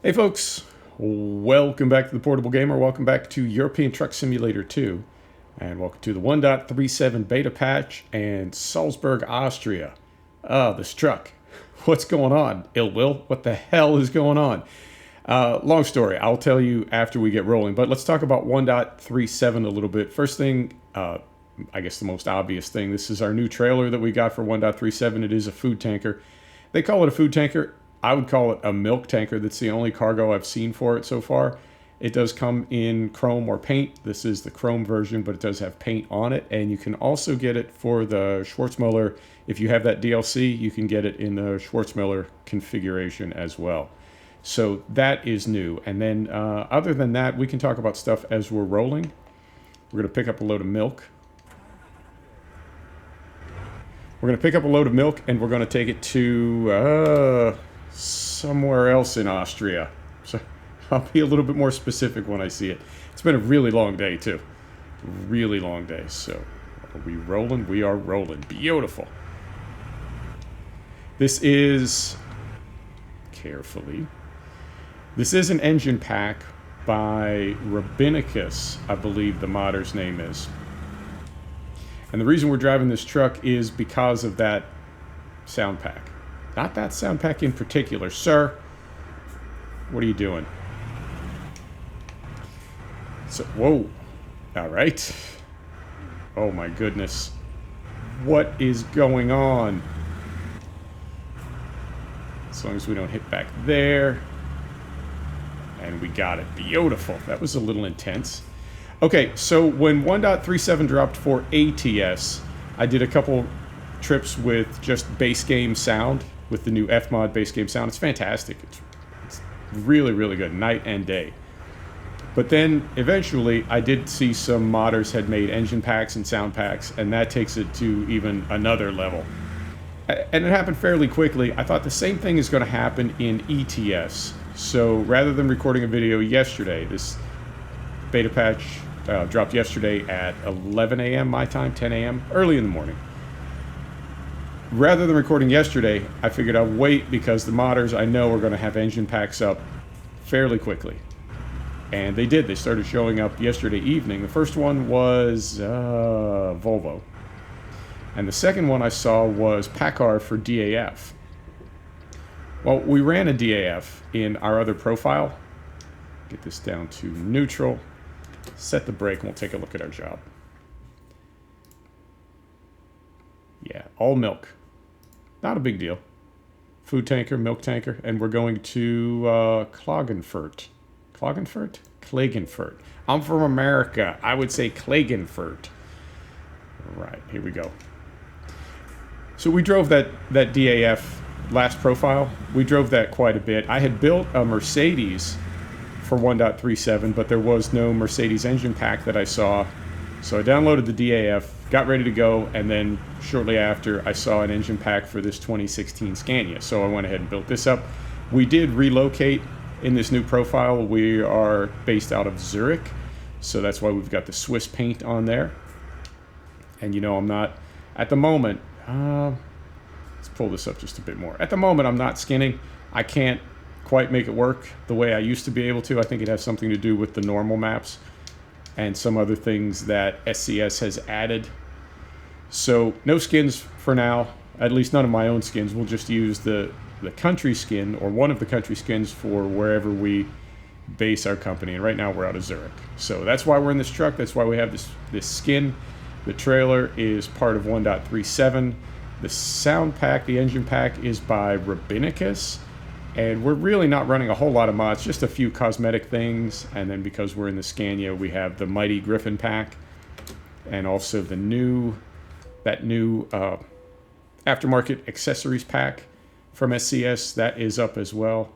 Hey folks, welcome back to the Portable Gamer, welcome back to European Truck Simulator 2, and welcome to the 1.37 beta patch and Salzburg, Austria. This truck. What's going on, Ill Will? What the hell is going on? Long story, I'll tell you after we get rolling, but let's talk about 1.37 a little bit. First thing, I guess the most obvious thing, this is our new trailer that we got for 1.37. It is a food tanker. They call it a food tanker. I would call it a milk tanker. That's the only cargo I've seen for it so far. It does come in chrome or paint. This is the chrome version, but it does have paint on it. And you can also get it for the Schwarzmüller. If you have that DLC, you can get it in the Schwarzmüller configuration as well. So that is new. And then other than that, we can talk about stuff as we're rolling. We're going to pick up a load of milk. We're going to pick up a load of milk and we're going to take it to somewhere else in Austria. So I'll be a little bit more specific when I see it. It's been a really long day too. Really long day. So are we rolling? We are rolling. Beautiful. This is, carefully, this is an engine pack by Rabbinicus, I believe the modder's name is. And the reason we're driving this truck is because of that sound pack. Not that sound pack in particular. Sir, what are you doing? So, whoa. All right. Oh my goodness. What is going on? As long as we don't hit back there. And we got it. Beautiful. That was a little intense. Okay, so when 1.37 dropped for ATS, I did a couple trips with just base game sound, with the new FMOD base game sound. It's fantastic. It's really, really good, night and day. But then, eventually, I did see some modders had made engine packs and sound packs, and that takes it to even another level. And it happened fairly quickly. I thought the same thing is going to happen in ETS. So, rather than recording a video yesterday, this beta patch dropped yesterday at 11 a.m. my time, 10 a.m., early in the morning. Rather than recording yesterday, I figured I'll wait because the modders I know are going to have engine packs up fairly quickly. And they did. They started showing up yesterday evening. The first one was Volvo. And the second one I saw was Packard for DAF. Well, we ran a DAF in our other profile. Get this down to neutral. Set the brake and we'll take a look at our job. Yeah, all milk. Not a big deal. Food tanker, milk tanker, and we're going to Klagenfurt. Klagenfurt? Klagenfurt. I'm from America. I would say Klagenfurt. All right, here we go. So we drove that DAF last profile. We drove that quite a bit. I had built a Mercedes for 1.37, but there was no Mercedes engine pack that I saw. So I downloaded the DAF, got ready to go, and then shortly after I saw an engine pack for this 2016 Scania. So I went ahead and built this up. We did relocate in this new profile. We are based out of Zurich, so that's why we've got the Swiss paint on there. And you know, I'm not, at the moment, let's pull this up just a bit more. At the moment, I'm not skinning. I can't quite make it work the way I used to be able to. I think it has something to do with the normal maps and some other things that SCS has added. So no skins for now, at least none of my own skins. We'll just use the country skin or one of the country skins for wherever we base our company. And right now we're out of Zurich. So that's why we're in this truck. That's why we have this skin. The trailer is part of 1.37. The sound pack, the engine pack, is by Rabbinicus. And we're really not running a whole lot of mods, just a few cosmetic things. And then because we're in the Scania, we have the Mighty Griffin pack. And also the new aftermarket accessories pack from SCS. That is up as well.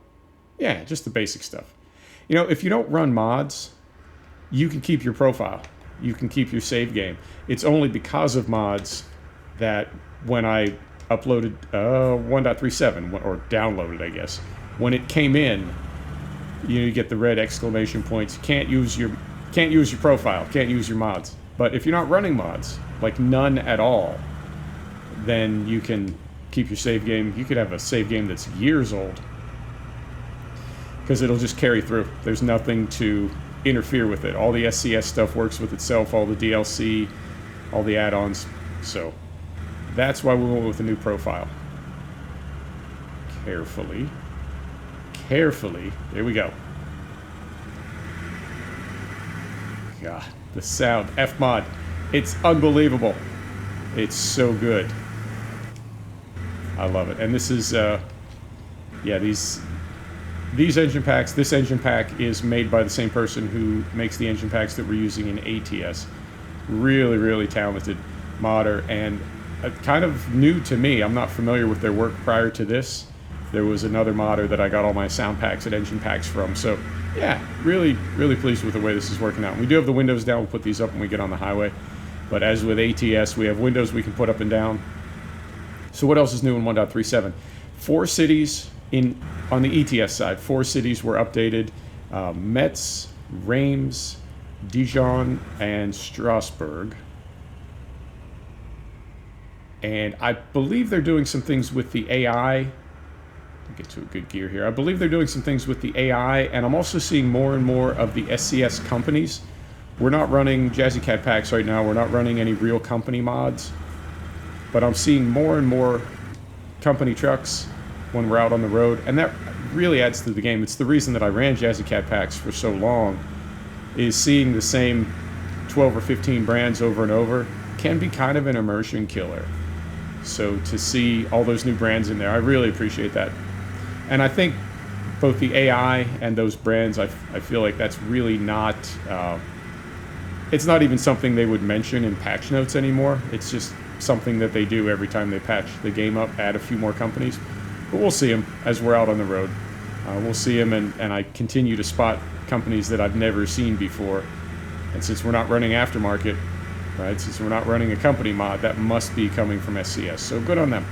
Yeah, just the basic stuff. You know, if you don't run mods, you can keep your profile. You can keep your save game. It's only because of mods that when I uploaded 1.37 or downloaded, I guess, when it came in, you get the red exclamation points. Can't use your profile, can't use your mods. But if you're not running mods, like none at all, then you can keep your save game. You could have a save game that's years old because it'll just carry through. There's nothing to interfere with it. All the SCS stuff works with itself, all the DLC, all the add-ons. So that's why we went with a new profile. Carefully. Carefully. There we go. God, the sound. FMOD. It's unbelievable. It's so good. I love it. And this is, yeah, these engine packs, this engine pack is made by the same person who makes the engine packs that we're using in ATS. Really, really talented modder, and kind of new to me. I'm not familiar with their work prior to this. There was another modder that I got all my sound packs and engine packs from. So, yeah, really, really pleased with the way this is working out. We do have the windows down. We'll put these up when we get on the highway. But as with ATS, we have windows we can put up and down. So what else is new in 1.37? 4 cities on the ETS side. 4 cities were updated. Metz, Reims, Dijon, and Strasbourg. And I believe they're doing some things with the AI. Get to a good gear here. I believe they're doing some things with the AI, and I'm also seeing more and more of the SCS companies. We're not running Jazzy Cat packs right now. We're not running any real company mods. But I'm seeing more and more company trucks when we're out on the road, and that really adds to the game. It's the reason that I ran Jazzy Cat packs for so long, is seeing the same 12 or 15 brands over and over can be kind of an immersion killer. So to see all those new brands in there, I really appreciate that. And I think both the AI and those brands, I feel like that's really not, it's not even something they would mention in patch notes anymore. It's just something that they do every time they patch the game up, add a few more companies. But we'll see them as we're out on the road. We'll see them, and I continue to spot companies that I've never seen before. And since we're not running aftermarket, right, since we're not running a company mod, that must be coming from SCS. So good on them.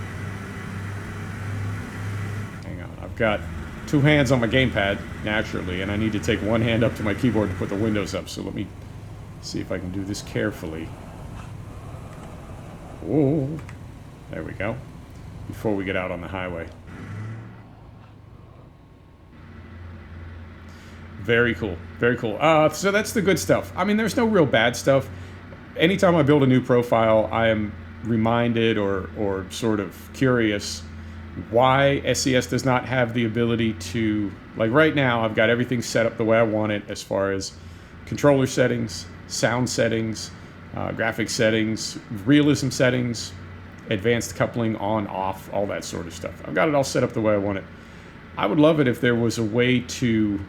Hang on, I've got 2 hands on my gamepad, naturally, and I need to take one hand up to my keyboard to put the windows up. So let me see if I can do this carefully. Whoa, there we go. Before we get out on the highway. Very cool, very cool. So that's the good stuff. I mean, there's no real bad stuff. Anytime I build a new profile, I am reminded or sort of curious why SCS does not have the ability to, like right now, I've got everything set up the way I want it as far as controller settings, sound settings, graphics settings, realism settings, advanced coupling on, off, all that sort of stuff. I've got it all set up the way I want it. I would love it if there was a way to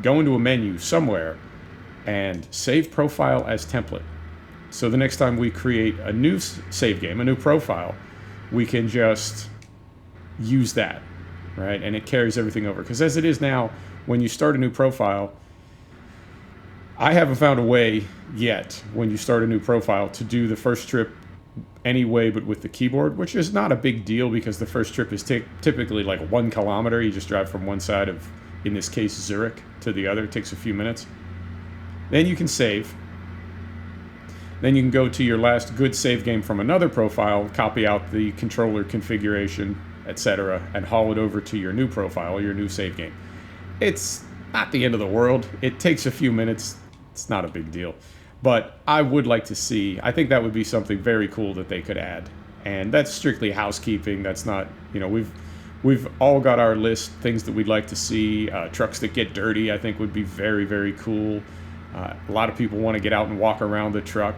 go into a menu somewhere and save profile as template. So the next time we create a new save game, a new profile, we can just use that, right? And it carries everything over. Because as it is now, when you start a new profile, I haven't found a way yet, when you start a new profile, to do the first trip anyway but with the keyboard, which is not a big deal because the first trip is typically like 1 kilometer. You just drive from one side of, in this case, Zurich to the other. It takes a few minutes. Then you can save. Then you can go to your last good save game from another profile, copy out the controller configuration, etc., and haul it over to your new profile, your new save game. It's not the end of the world. It takes a few minutes. It's not a big deal. But I would like to see, I think that would be something very cool that they could add. And that's strictly housekeeping. That's not, you know, we've all got our list, things that we'd like to see. Trucks that get dirty, I think, would be very, very cool. A lot of people want to get out and walk around the truck.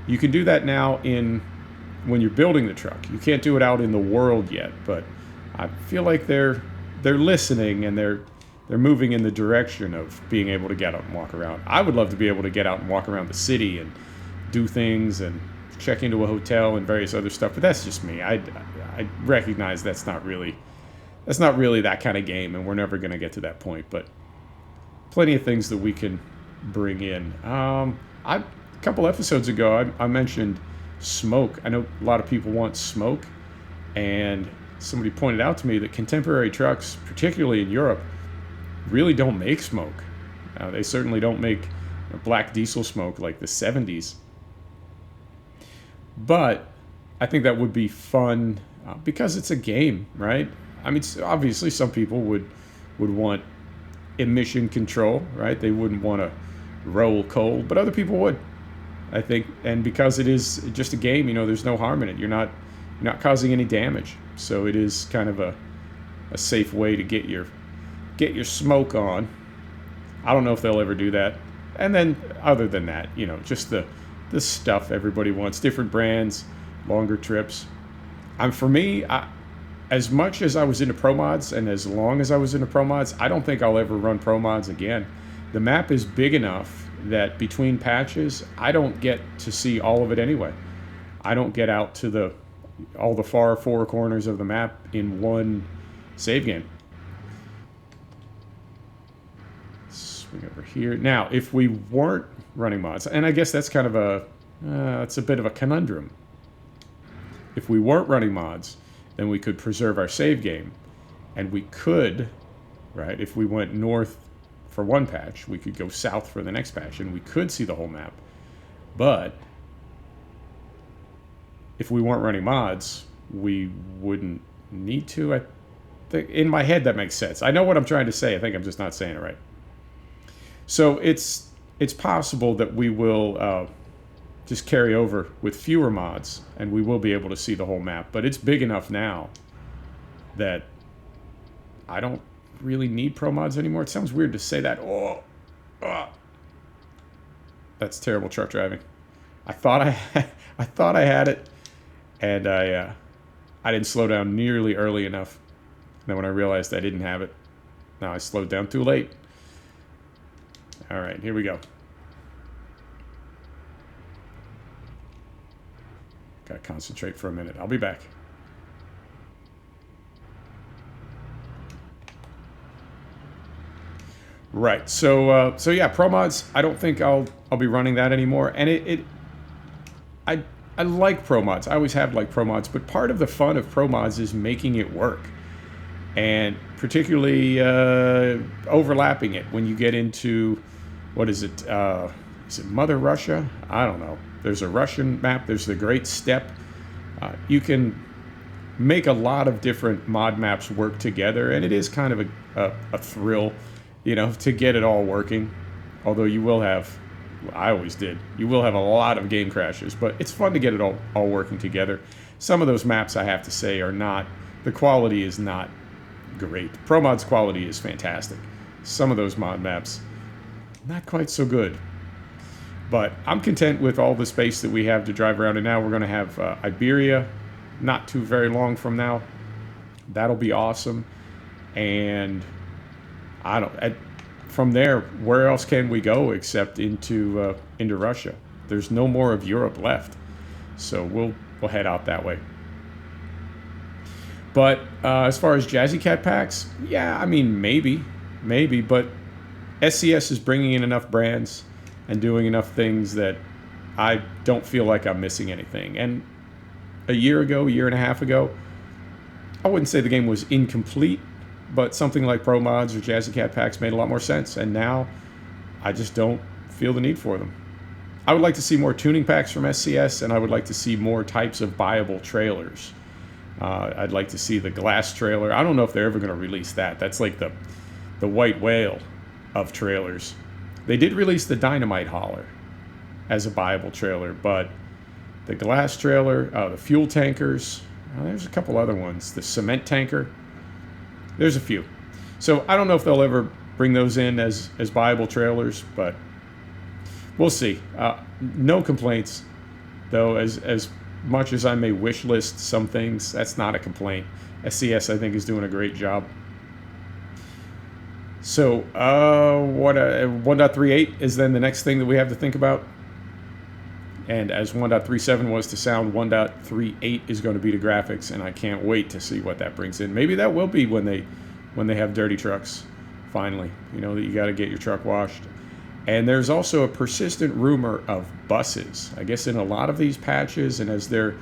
You can do that now when you're building the truck. You can't do it out in the world yet, but I feel like they're listening and they're moving in the direction of being able to get out and walk around. I would love to be able to get out and walk around the city and do things and check into a hotel and various other stuff, but that's just me. I recognize that's not really that kind of game, and we're never going to get to that point, but plenty of things that we can bring in. A couple episodes ago, I mentioned smoke. I know a lot of people want smoke, and somebody pointed out to me that contemporary trucks, particularly in Europe, really don't make smoke. They certainly don't make black diesel smoke like the 70s. But I think that would be fun because it's a game, right? I mean, obviously some people would want emission control, right? They wouldn't want to roll cold, but other people would, I think. And because it is just a game, there's no harm in it. You're not causing any damage, so it is kind of a safe way to get your smoke on. I don't know if they'll ever do that. And then other than that, just the stuff everybody wants, different brands, longer trips. For me, as much as I was into Pro Mods and as long as I was into Pro Mods, I don't think I'll ever run Pro Mods again. The map is big enough that between patches, I don't get to see all of it anyway. I don't get out to all the far four corners of the map in one save game. Swing over here. Now, if we weren't running mods, and I guess that's kind of it's a bit of a conundrum. If we weren't running mods, then we could preserve our save game, and we could, right, if we went north for one patch, we could go south for the next patch, and we could see the whole map. But if we weren't running mods, we wouldn't need to. I think in my head that makes sense. I know what I'm trying to say. I think I'm just not saying it right. So it's possible that we will just carry over with fewer mods, and we will be able to see the whole map. But it's big enough now that I don't really need Pro Mods anymore. It sounds weird to say that. That's terrible truck driving. I thought I had it, and I didn't slow down nearly early enough. And then when I realized I didn't have it, now I slowed down too late. All right, here we go. Gotta concentrate for a minute. I'll be back. Right. So yeah, Pro Mods. I don't think I'll be running that anymore. And I like Pro Mods. I always have liked Pro Mods. But part of the fun of Pro Mods is making it work, and particularly overlapping it when you get into what is it? Is it Mother Russia? I don't know. There's a Russian map. There's the Great Steppe. You can make a lot of different mod maps work together, and it is kind of a thrill, to get it all working. Although you will have, I always did, you will have a lot of game crashes, but it's fun to get it all working together. Some of those maps, I have to say, the quality is not great. Pro Mod's quality is fantastic. Some of those mod maps, not quite so good. But I'm content with all the space that we have to drive around. And now we're going to have Iberia not too very long from now. That'll be awesome. And from there, where else can we go except into Russia? There's no more of Europe left. So we'll head out that way. But as far as Jazzy Cat packs, yeah, I mean, maybe. But SCS is bringing in enough brands and doing enough things that I don't feel like I'm missing anything. And a year and a half ago, I wouldn't say the game was incomplete, but something like Pro Mods or Jazzy Cat packs made a lot more sense. And now I just don't feel the need for them. I would like to see more tuning packs from SCS, and I would like to see more types of buyable trailers. I'd like to see the glass trailer. I don't know if they're ever going to release that. That's like the white whale of trailers. They did release the Dynamite Hauler as a buyable trailer, but the glass trailer, the fuel tankers, there's a couple other ones. The cement tanker, there's a few. So I don't know if they'll ever bring those in as buyable trailers, but we'll see. No complaints, though, as much as I may wish list some things, that's not a complaint. SCS, I think, is doing a great job. So, 1.38 is then the next thing that we have to think about. And as 1.37 was to sound, 1.38 is going to be the graphics, and I can't wait to see what that brings in. Maybe that will be when they have dirty trucks, finally. That you got to get your truck washed. And there's also a persistent rumor of buses. I guess in a lot of these patches, and as they're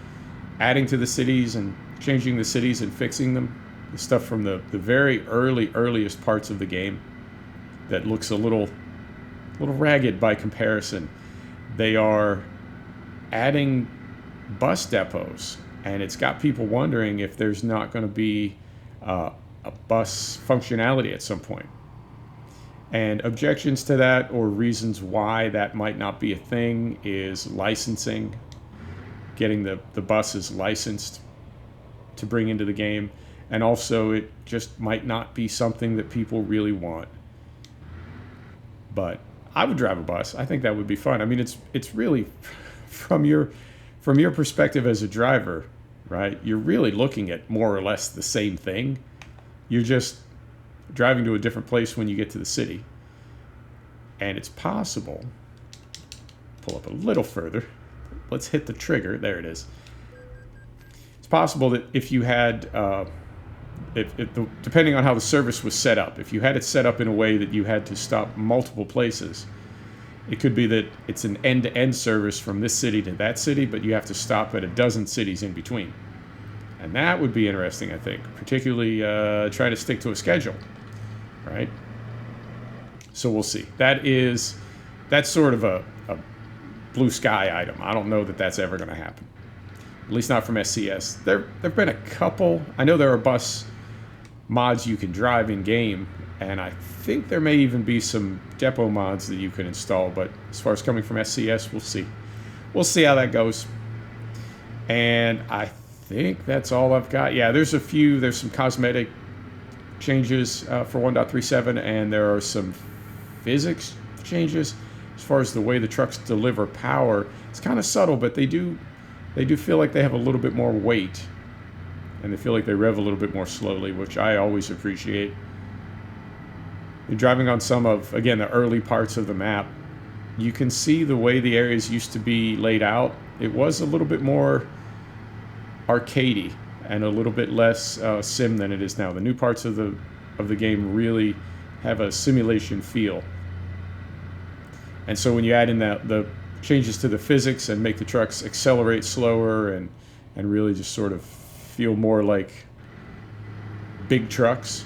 adding to the cities and changing the cities and fixing them, the stuff from the very earliest parts of the game that looks a little ragged by comparison, they are adding bus depots, and it's got people wondering if there's not going to be a bus functionality at some point. And objections to that, or reasons why that might not be a thing, is licensing, getting the buses licensed to bring into the game. And also, it just might not be something that people really want. But I would drive a bus. I think that would be fun. I mean, it's really from your perspective as a driver, right? You're really looking at more or less the same thing. You're just driving to a different place when you get to the city. And it's possible, pull up a little further. Let's hit the trigger. There it is. It's possible that if you had, depending on how the service was set up, if you had it set up in a way that you had to stop multiple places, it could be that it's an end-to-end service from this city to that city, but you have to stop at a dozen cities in between. And that would be interesting, I think, particularly trying to stick to a schedule, right? So we'll see. That's sort of a blue sky item. I don't know that that's ever going to happen, at least not from SCS. There've been a couple. I know there are bus mods you can drive in game, and I think there may even be some depot mods that you can install. But as far as coming from SCS, we'll see. We'll see how that goes. And I think that's all I've got. Yeah, there's some cosmetic changes for 1.37, and there are some physics changes as far as the way the trucks deliver power. It's kind of subtle, but they do feel like they have a little bit more weight, and they feel like they rev a little bit more slowly, which I always appreciate. You're driving on some of, again, the early parts of the map. You can see the way the areas used to be laid out. It was a little bit more arcadey and a little bit less sim than it is now. The new parts of the game really have a simulation feel. And so when you add in the changes to the physics and make the trucks accelerate slower and really just sort of feel more like big trucks,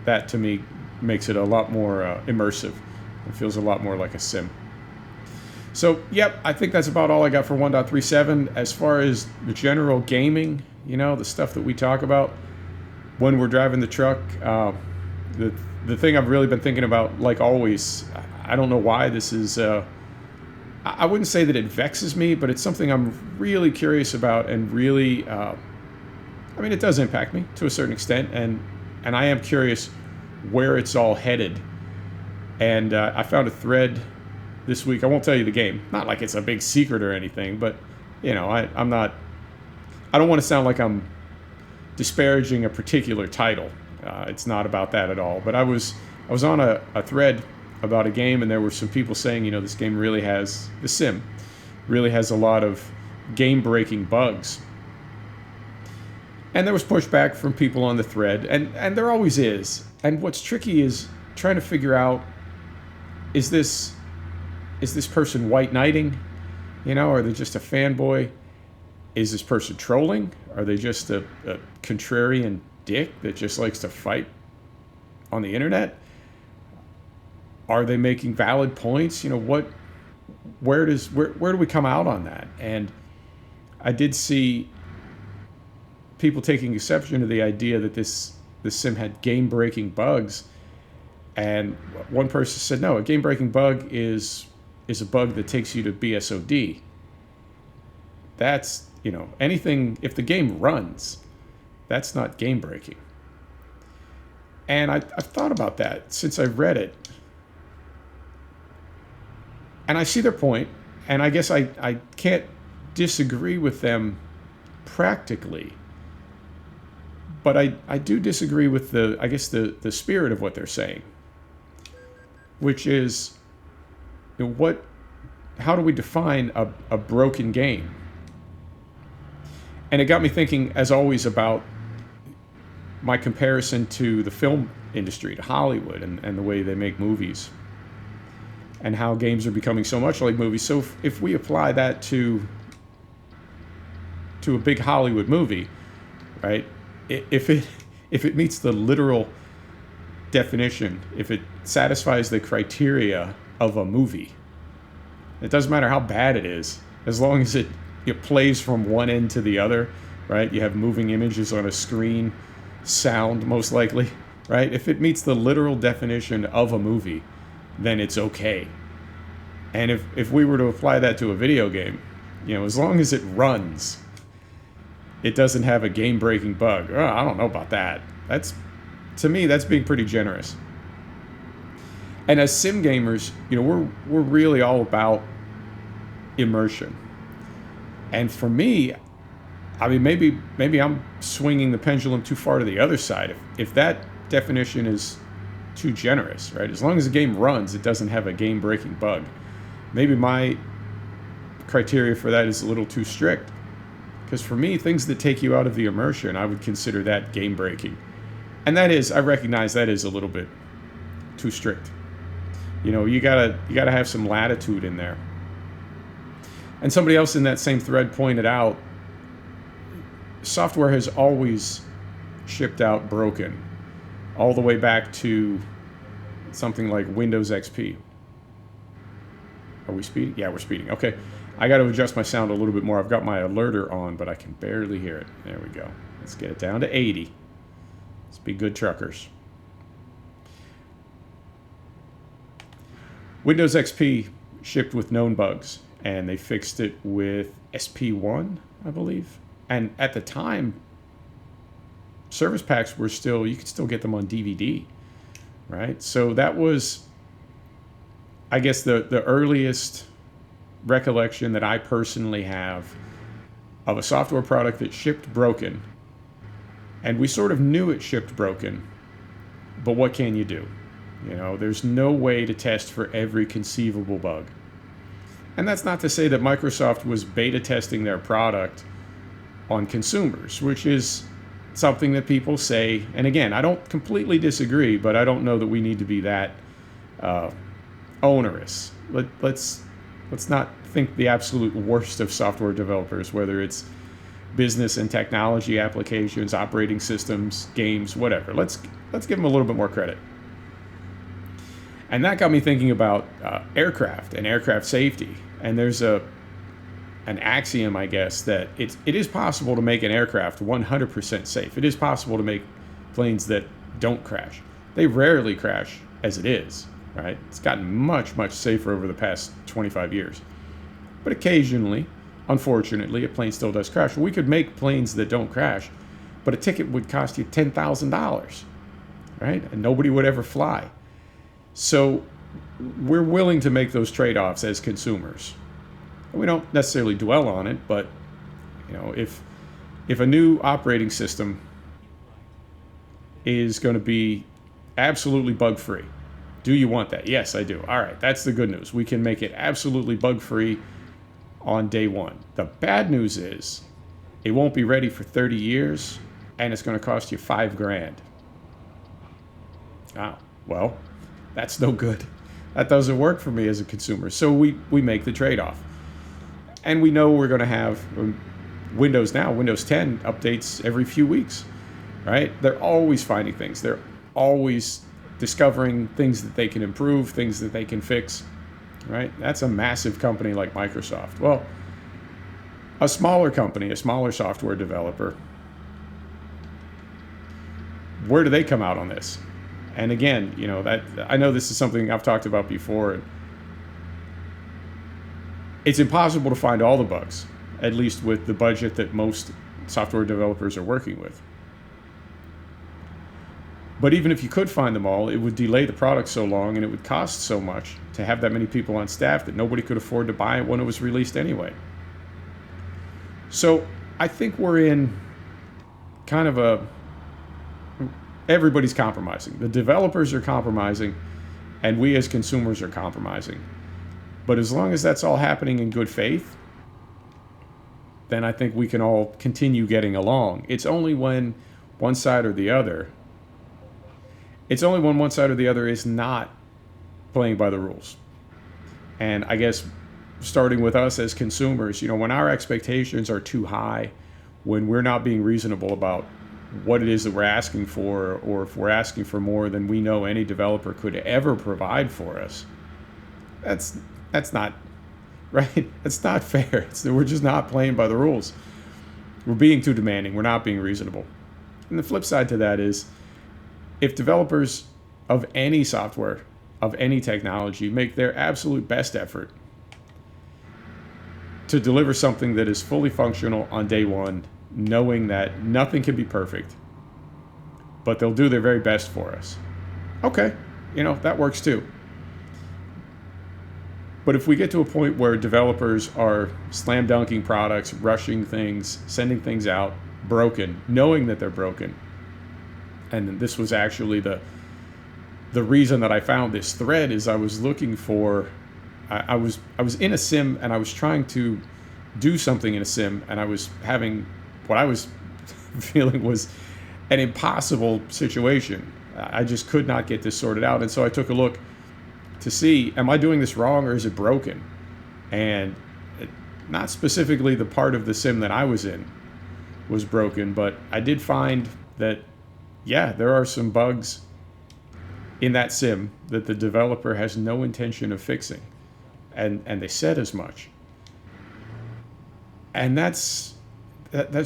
that to me makes it a lot more immersive. It feels a lot more like a sim. So, yep, I think that's about all I got for 1.37. As far as the general gaming, the stuff that we talk about when we're driving the truck, the thing I've really been thinking about, like always, I don't know why this is, I wouldn't say that it vexes me, but it's something I'm really curious about, and really, it does impact me to a certain extent, and I am curious where it's all headed. And I found a thread this week. I won't tell you the game. Not like it's a big secret or anything, but, I'm not, I don't want to sound like I'm disparaging a particular title. It's not about that at all. But I was on a thread about a game, and there were some people saying, this game really has, the sim really has a lot of game-breaking bugs. And there was pushback from people on the thread, and there always is. And what's tricky is trying to figure out, is this person white knighting? Are they just a fanboy? Is this person trolling? Are they just a contrarian dick that just likes to fight on the internet? Are they making valid points? Where do we come out on that? And I did see people taking exception to the idea that this sim had game-breaking bugs. And one person said, no, a game-breaking bug is a bug that takes you to BSOD. That's, anything, if the game runs, that's not game-breaking. And I've thought about that since I've read it. And I see their point, and I guess I can't disagree with them practically. But I do disagree with the spirit of what they're saying, which is, how do we define a broken game? And it got me thinking, as always, about my comparison to the film industry, to Hollywood, and the way they make movies, and how games are becoming so much like movies. So if we apply that to a big Hollywood movie, right? If it meets the literal definition, if it satisfies the criteria of a movie, it doesn't matter how bad it is, as long as it plays from one end to the other, right? You have moving images on a screen, sound most likely, right? If it meets the literal definition of a movie, then it's okay. And if we were to apply that to a video game, as long as it runs, it doesn't have a game-breaking bug. Oh, I don't know about that. To me, that's being pretty generous. And as sim gamers, we're really all about immersion. And for me, I mean, maybe I'm swinging the pendulum too far to the other side. If that definition is too generous, right? As long as the game runs, it doesn't have a game-breaking bug. Maybe my criteria for that is a little too strict. Because for me, things that take you out of the immersion, I would consider that game-breaking. And I recognize that is a little bit too strict. You gotta have some latitude in there. And somebody else in that same thread pointed out, software has always shipped out broken, all the way back to something like Windows XP. Are we speeding? Yeah, we're speeding. Okay. I got to adjust my sound a little bit more. I've got my alerter on, but I can barely hear it. There we go. Let's get it down to 80. Let's be good truckers. Windows XP shipped with known bugs, and they fixed it with SP1, I believe. And at the time, service packs were you could still get them on DVD, right? So that was, I guess, the earliest recollection that I personally have of a software product that shipped broken. And we sort of knew it shipped broken, but what can you do? There's no way to test for every conceivable bug. And that's not to say that Microsoft was beta testing their product on consumers, which is something that people say. And again, I don't completely disagree, but I don't know that we need to be that onerous. Let's not think the absolute worst of software developers, whether it's business and technology applications, operating systems, games, whatever. Let's give them a little bit more credit. And that got me thinking about aircraft and aircraft safety. And there's an axiom, I guess, that it is possible to make an aircraft 100% safe. It is possible to make planes that don't crash. They rarely crash as it is, right? It's gotten much, much safer over the past 25 years. But occasionally, unfortunately, a plane still does crash. We could make planes that don't crash, but a ticket would cost you $10,000, right? And nobody would ever fly. So we're willing to make those trade-offs as consumers. We don't necessarily dwell on it, but if a new operating system is going to be absolutely bug-free, do you want that? Yes, I do. All right, that's the good news. We can make it absolutely bug-free on day one. The bad news is it won't be ready for 30 years, and it's going to cost you $5,000. Ah, well, that's no good. That doesn't work for me as a consumer. So we make the trade-off. And we know we're going to have Windows 10 updates every few weeks, right? They're always finding things. They're always discovering things that they can improve, things that they can fix, right? That's a massive company like Microsoft. Well, a smaller company, a smaller software developer, where do they come out on this? And again, that I know this is something I've talked about before. It's impossible to find all the bugs, at least with the budget that most software developers are working with. But even if you could find them all, it would delay the product so long and it would cost so much to have that many people on staff that nobody could afford to buy it when it was released anyway. So I think we're in kind of everybody's compromising. The developers are compromising, and we as consumers are compromising. But as long as that's all happening in good faith, then I think we can all continue getting along. It's only when one side or the other is not playing by the rules. And I guess starting with us as consumers, when our expectations are too high, when we're not being reasonable about what it is that we're asking for, or if we're asking for more than we know any developer could ever provide for us, that's not right. That's not fair. We're just not playing by the rules. We're being too demanding. We're not being reasonable. And the flip side to that is, if developers of any software, of any technology, make their absolute best effort to deliver something that is fully functional on day one, knowing that nothing can be perfect, but they'll do their very best for us. Okay, that works too. But if we get to a point where developers are slam dunking products, rushing things, sending things out broken, knowing that they're broken, and this was actually the reason that I found this thread is I was looking for, I was in a sim and I was trying to do something in a sim, and I was having what I was feeling was an impossible situation. I just could not get this sorted out, and so I took a look to see, am I doing this wrong or is it broken? And not specifically the part of the sim that I was in was broken, but I did find that, yeah, there are some bugs in that sim that the developer has no intention of fixing. And they said as much. And that's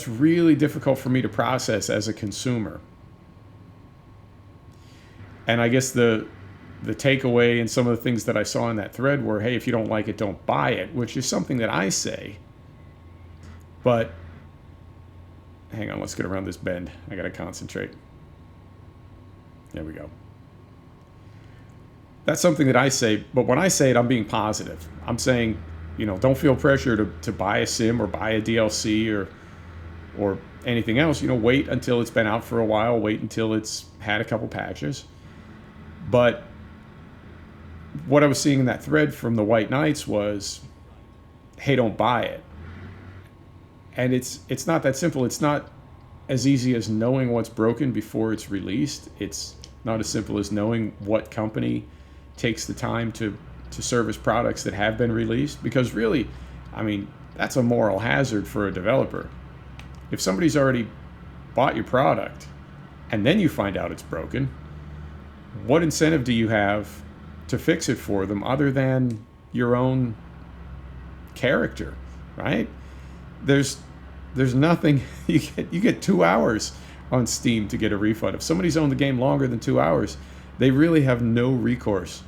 really difficult for me to process as a consumer. And I guess the takeaway and some of the things that I saw in that thread were, hey, if you don't like it, don't buy it, which is something that I say. But hang on, let's get around this bend. I got to concentrate. There we go. That's something that I say, but when I say it, I'm being positive. I'm saying, don't feel pressure to buy a sim or buy a DLC or anything else. Wait until it's been out for a while. Wait until it's had a couple patches. But what I was seeing in that thread from the White Knights was, hey, don't buy it. And it's not that simple. It's not as easy as knowing what's broken before it's released. It's not as simple as knowing what company takes the time to service products that have been released. Because really, that's a moral hazard for a developer. If somebody's already bought your product and then you find out it's broken, what incentive do you have to fix it for them other than your own character, right? There's nothing. You get 2 hours on Steam to get a refund. If somebody's owned the game longer than 2 hours, they really have no recourse,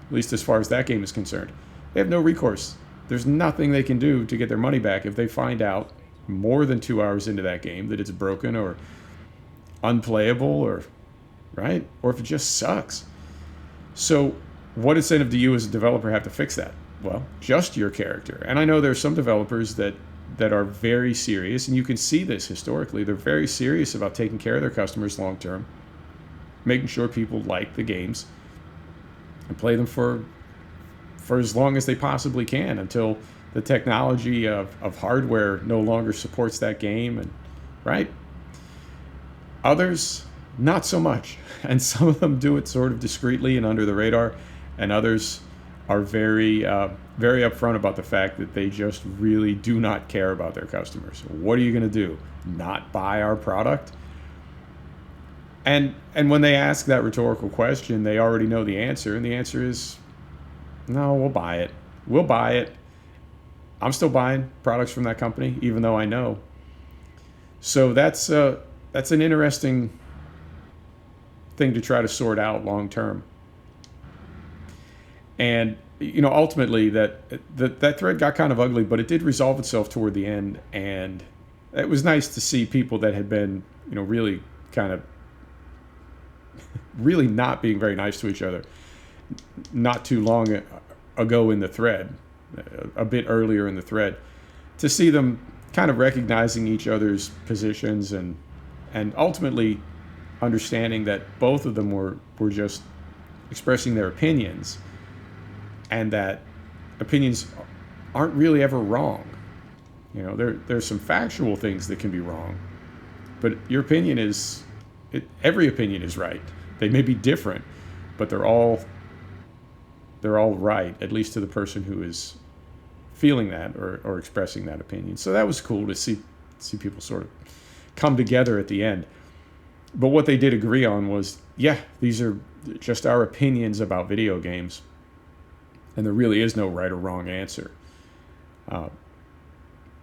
at least as far as that game is concerned. They have no recourse. There's nothing they can do to get their money back if they find out more than 2 hours into that game that it's broken or unplayable or if it just sucks. So what incentive do you as a developer have to fix that? Well, just your character. And I know there's some developers that are very serious, and you can see this historically. They're very serious about taking care of their customers long term, making sure people like the games and play them for as long as they possibly can until the technology of hardware no longer supports that game. And others, not so much. And some of them do it sort of discreetly and under the radar, and others are very upfront about the fact that they just really do not care about their customers. What are you going to do? Not buy our product? And when they ask that rhetorical question, they already know the answer, and the answer is, no, we'll buy it. We'll buy it. I'm still buying products from that company, even though I know. So that's an interesting thing to try to sort out long term. And ultimately that thread got kind of ugly, but it did resolve itself toward the end, and it was nice to see people that had been really kind of really not being very nice to each other not too long ago in the thread, a bit earlier in the thread, to see them kind of recognizing each other's positions and ultimately understanding that both of them were just expressing their opinions, and that opinions aren't really ever wrong. There's some factual things that can be wrong, but your opinion every opinion is right. They may be different, but they're all right, at least to the person who is feeling that or expressing that opinion. So that was cool to see people sort of come together at the end. But what they did agree on was, yeah, these are just our opinions about video games, and there really is no right or wrong answer.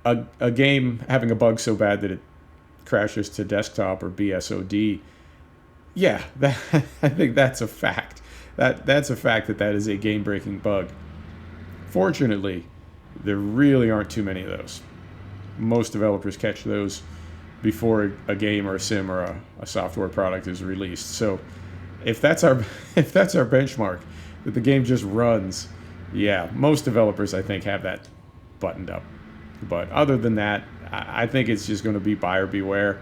A game having a bug so bad that it crashes to desktop or BSOD, Yeah, I think that's a fact. That's a fact that is a game-breaking bug. Fortunately, there really aren't too many of those. Most developers catch those before a game or a sim or a software product is released. So if that's our if that's our benchmark, that the game just runs, yeah, most developers I think have that buttoned up. But other than that, I think it's just going to be buyer beware.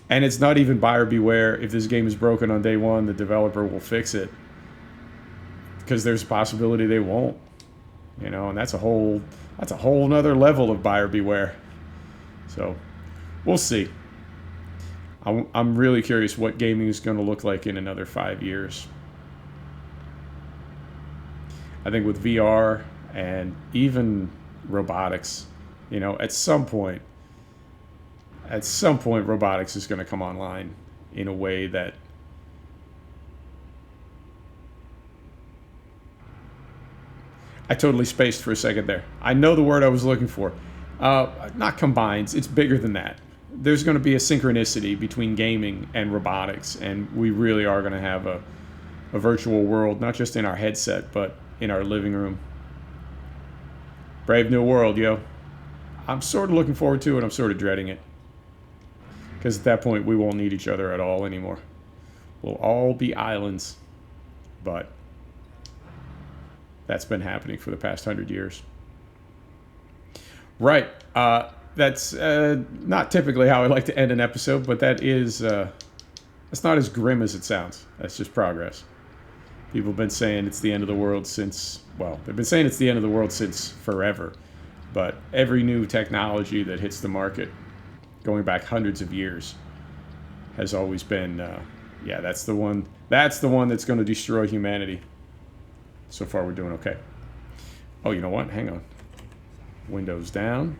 And it's not even buyer beware. If this game is broken on day one, the developer will fix it, because there's a possibility they won't. And that's a whole nother level of buyer beware. So we'll see. I'm really curious what gaming is going to look like in another 5 years. I think with VR and even robotics, at some point robotics is going to come online in a way that I totally spaced for a second there. I know the word I was looking for. Not combines. It's bigger than that. There's going to be a synchronicity between gaming and robotics, and we really are going to have a virtual world, not just in our headset, but in our living room. Brave new world, yo. I'm sort of looking forward to it. I'm sort of dreading it. Because at that point, we won't need each other at all anymore. We'll all be islands. But that's been happening for the past 100 years. Right. That's not typically how I like to end an episode, but that's not as grim as it sounds. That's just progress. People have been saying it's the end of the world they've been saying it's the end of the world since forever. But every new technology that hits the market, going back hundreds of years, has always been, that's the one that's going to destroy humanity. So far, we're doing okay. Oh, you know what? Hang on. Windows down.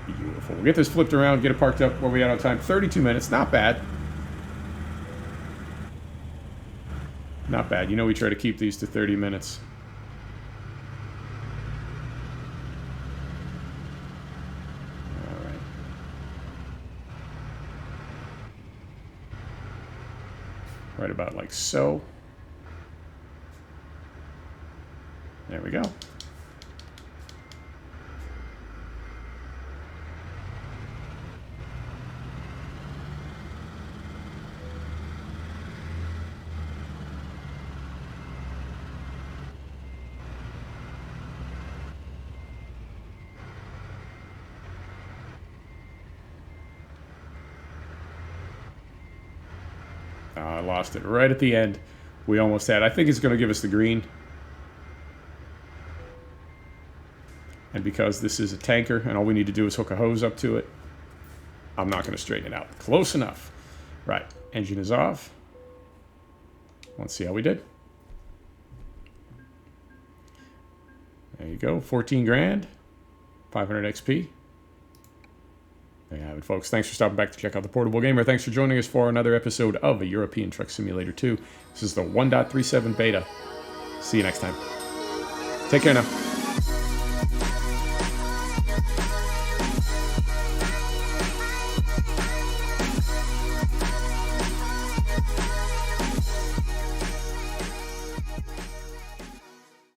Beautiful. We'll get this flipped around, get it parked up where we got on time. 32 minutes. Not bad. Not bad. We try to keep these to 30 minutes. All right. Right about like so. There we go. I lost it right at the end. We almost had. I think it's going to give us the green. And because this is a tanker and all we need to do is hook a hose up to it, I'm not going to straighten it out. Close enough. Right. Engine is off. Let's see how we did. There you go. 14 grand. 500 XP. There you have it, folks. Thanks for stopping back to check out the Portable Gamer. Thanks for joining us for another episode of a European Truck Simulator 2. This is the 1.37 beta. See you next time. Take care now.